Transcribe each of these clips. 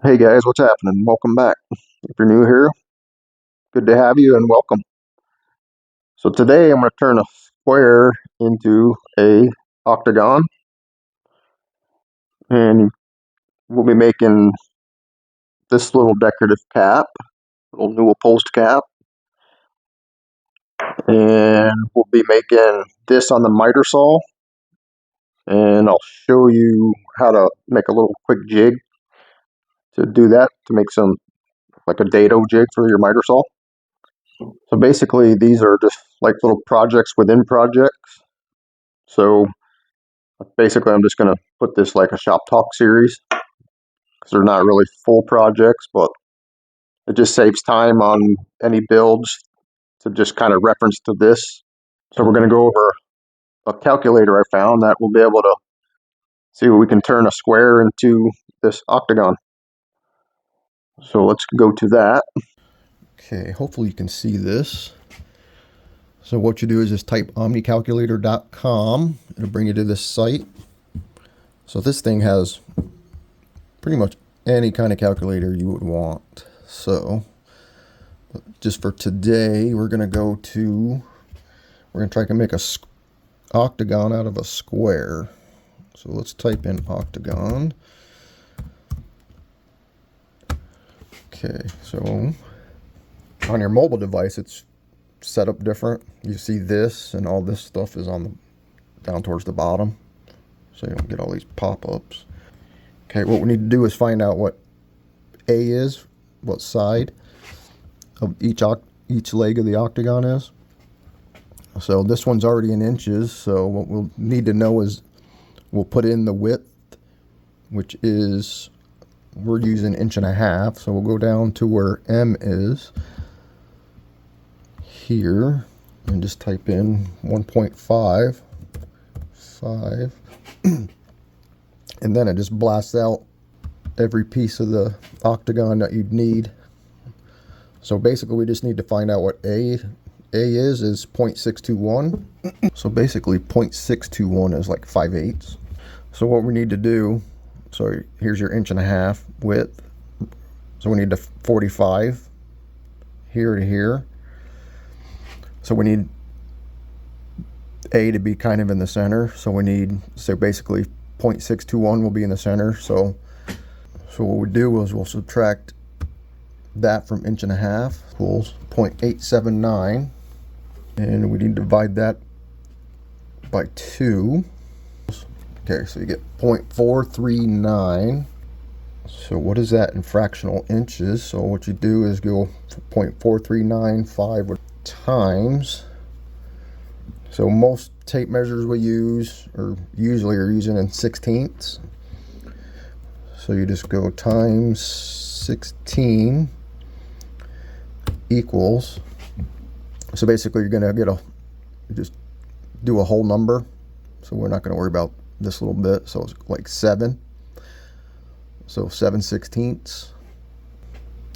Hey guys, what's happening? Welcome back. If you're new here, good to have you and welcome. So today I'm going to turn a square into a octagon, and we'll be making this little decorative cap, little newel post cap, and we'll be making this on the miter saw, and I'll show you how to make a little quick jig to do that, to make some like a dado jig for your miter saw. So basically these are just like little projects within projects. So basically, I'm just going to put this like a shop talk series because they're not really full projects, but it just saves time on any builds to just kind of reference to this. So we're going to go over a calculator I found that will be able to see what we can turn a square into this octagon. So let's go to that. Okay, hopefully you can see this. So what you do is just type omnicalculator.com. It'll bring you to this site. So this thing has pretty much any kind of calculator you would want. So just for today, we're going to try to make a octagon out of a square. So let's type in octagon. Okay, so on your mobile device, it's set up different. You see this and all this stuff is on the down towards the bottom, so you don't get all these pop-ups. Okay, what we need to do is find out what A is, what side of each leg of the octagon is. So this one's already in inches, so what we'll need to know is we'll put in the width, which is, we're using 1.5 inches, so we'll go down to where M is here and just type in 1.5 and then it just blasts out every piece of the octagon that you'd need. So basically we just need to find out what A is 0.621. So basically 0.621 is like 5/8. So what we need to do, so here's your 1.5 inch width. So we need to 45 here to here. So we need A to be kind of in the center. So we need, so basically 0.621 will be in the center. So what we do is we'll subtract that from 1.5 inches equals 0.879, and we need to divide that by 2. Okay, so you get 0.439. So what is that in fractional inches? So what you do is go 0.4395 times. So most tape measures we use are using in 1/16. So you just go times 16 equals, so basically you're gonna get just do a whole number. So we're not gonna worry about this little bit. So it's like 7. So 7/16.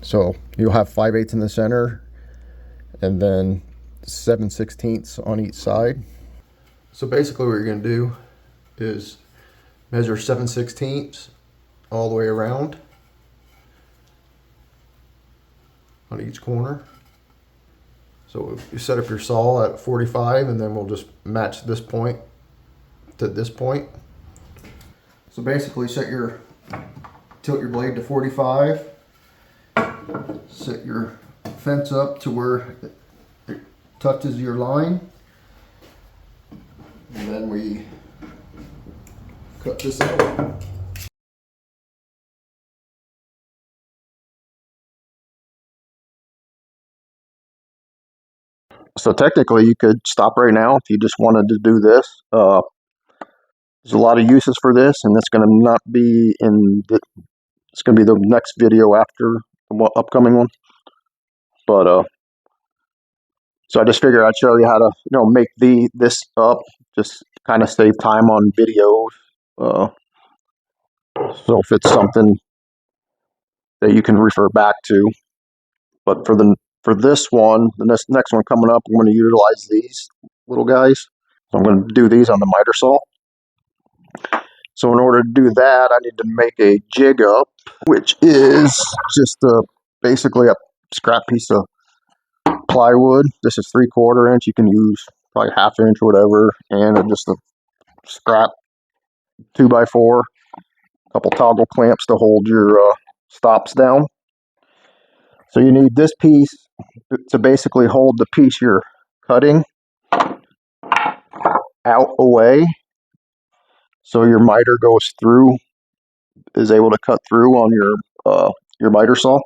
So you'll have 5/8 in the center and then 7/16 on each side. So basically what you're gonna do is measure 7/16 all the way around on each corner. So you set up your saw at 45, and then we'll just match this point to this point. So basically tilt your blade to 45, set your fence up to where it touches your line, and then we cut this out. So technically you could stop right now if you just wanted to do this. There's a lot of uses for this, and it's going to not be it's going to be the next video after the upcoming one. But so I just figured I'd show you how to make this up, just kind of save time on videos. So if it's something that you can refer back to, but for this one, the next one coming up, I'm going to utilize these little guys. So I'm going to do these on the miter saw. So in order to do that, I need to make a jig up, which is just basically a scrap piece of plywood. This is 3/4 inch. You can use probably 1/2 inch or whatever, and just a scrap 2x4, a couple toggle clamps to hold your stops down. So you need this piece to basically hold the piece you're cutting out away, so your miter goes through, is able to cut through on your miter saw.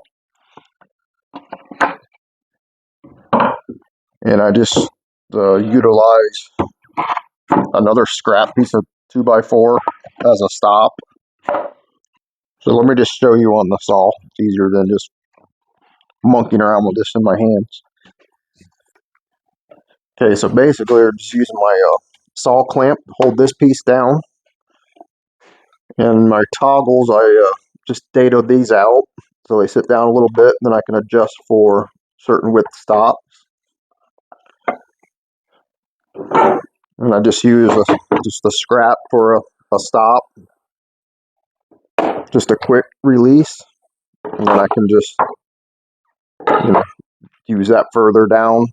And I just utilize another scrap piece of 2x4 as a stop. So let me just show you on the saw. It's easier than just monkeying around with this in my hands. Okay, so basically I'm just using my saw clamp to hold this piece down. And my toggles, I just dado these out so they sit down a little bit, then I can adjust for certain width stops. And I just use just a scrap for a stop, just a quick release, and then I can just use that further down,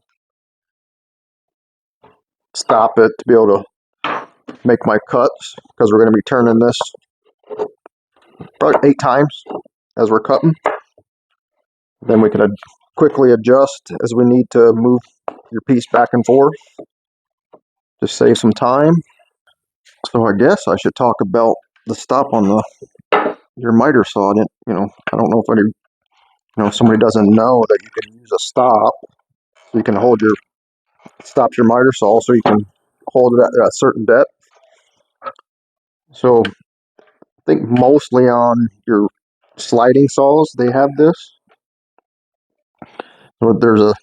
stop it to be able to make my cuts, because we're going to be turning this probably 8 times as we're cutting. Then we can quickly adjust as we need to move your piece back and forth. Just save some time. So I guess I should talk about the stop on your miter saw. I don't know if somebody doesn't know that you can use a stop, so you can stop your miter saw, so you can hold it at a certain depth. So I think mostly on your sliding saws they have this. So there's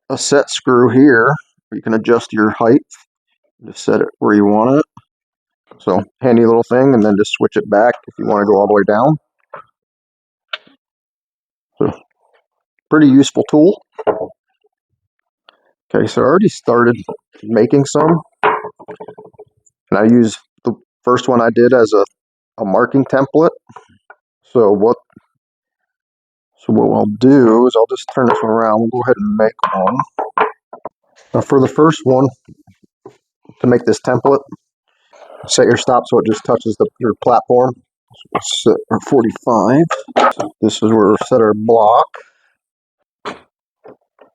a set screw here. You can adjust your height. Just set it where you want it. So handy little thing, and then just switch it back if you want to go all the way down. So pretty useful tool. Okay, so I already started making some, and I use the first one I did as a marking template. So what I'll do is I'll just turn this one around. We'll go ahead and make one. Now for the first one, to make this template, set your stop so it just touches your platform. So we'll set our 45. This is where we'll set our block.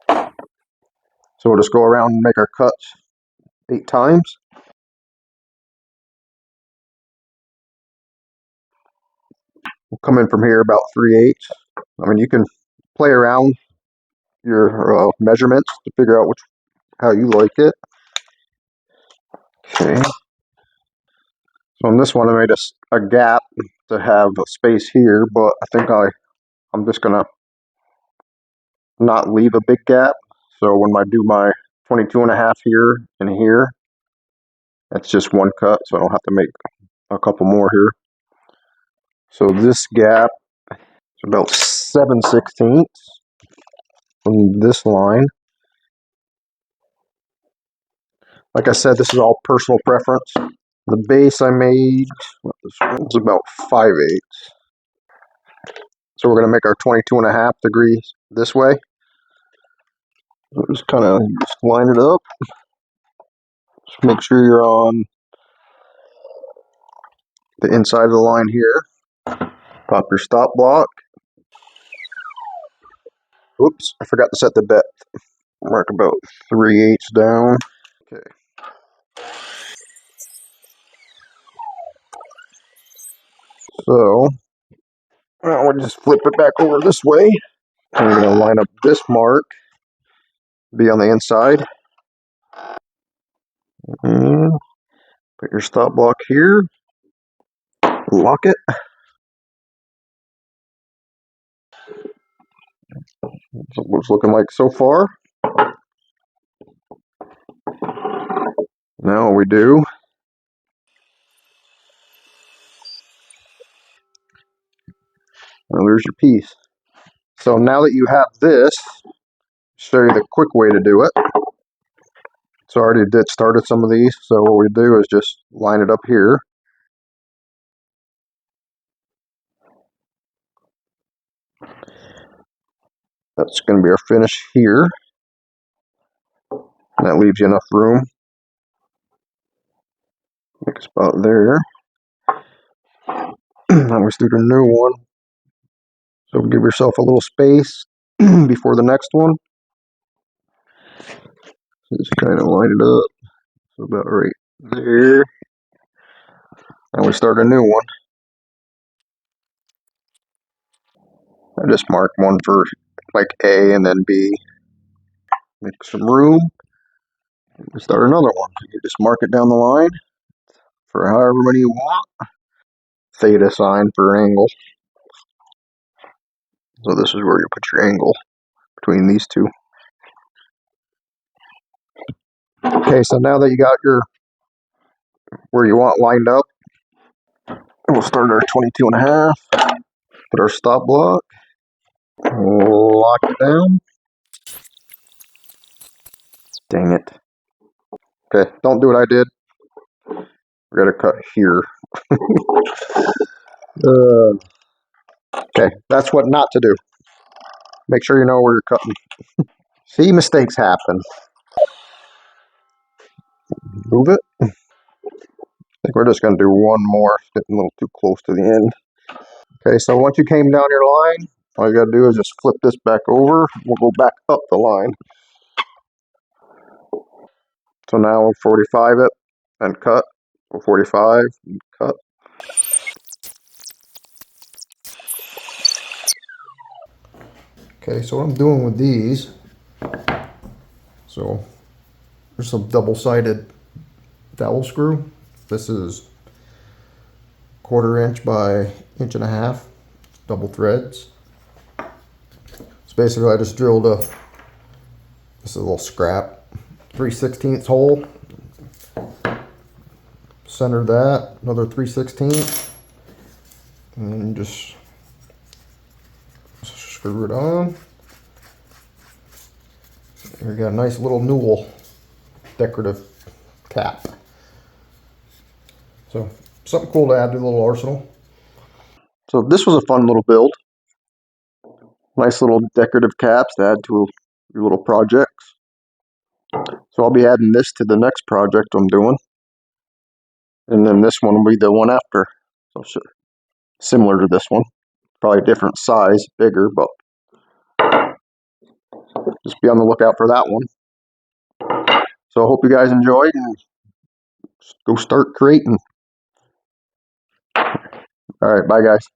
So we'll just go around and make our cuts 8 times. We'll come in from here about 3/8. I mean, you can play around your measurements to figure out how you like it. Okay. So on this one, I made a gap to have a space here, but I think I'm just gonna not leave a big gap. So when I do my 22.5 here and here, that's just one cut, so I don't have to make a couple more here. So this gap is about 7/16 from this line. Like I said, this is all personal preference. The base I made was about 5/8. So we're going to make our 22.5 degrees this way. Just kind of line it up. Just make sure you're on the inside of the line here. Pop your stop block. Oops, I forgot to set the depth. Mark about 3/8 down. Okay. So now we'll just flip it back over this way. And we're going to line up this mark, be on the inside. And put your stop block here. Lock it. That's what it's looking like so far. Now we do. Well, there's your piece. So now that you have this, show you the quick way to do it. So I already started some of these. So what we do is just line it up here. That's going to be our finish here. And that leaves you enough room. Make a spot there. Now we stick a new one. So give yourself a little space before the next one. Just kind of line it up. So about right there. And we start a new one. I just marked one for like A and then B. Make some room. And start another one. You just mark it down the line for however many you want. Theta sign for angle. So this is where you put your angle between these two. Okay, so now that you got your where you want lined up, we'll start our 22.5. Put our stop block. Lock it down. Dang it. Okay, don't do what I did. We gotta cut here. Okay, that's what not to do. Make sure you know where you're cutting. See, mistakes happen. Move it. I think we're just gonna do one more. It's getting a little too close to the end. Okay, so once you came down your line, all you gotta do is just flip this back over. We'll go back up the line. So now we'll 45 it and cut. We'll 45 and cut. Okay, so what I'm doing with these, so there's some double-sided dowel screw. This is 1/4 inch by 1.5 inch, double threads. So basically I just drilled this is a little scrap, 3/16 hole. Center that, another 3/16, and then just screw it on. Here we got a nice little newel decorative cap. So something cool to add to the little arsenal. So this was a fun little build. Nice little decorative caps to add to your little projects. So I'll be adding this to the next project I'm doing. And then this one will be the one after. So similar to this one. Probably a different size, bigger, but just be on the lookout for that one. So I hope you guys enjoyed and go start creating. All right, bye guys.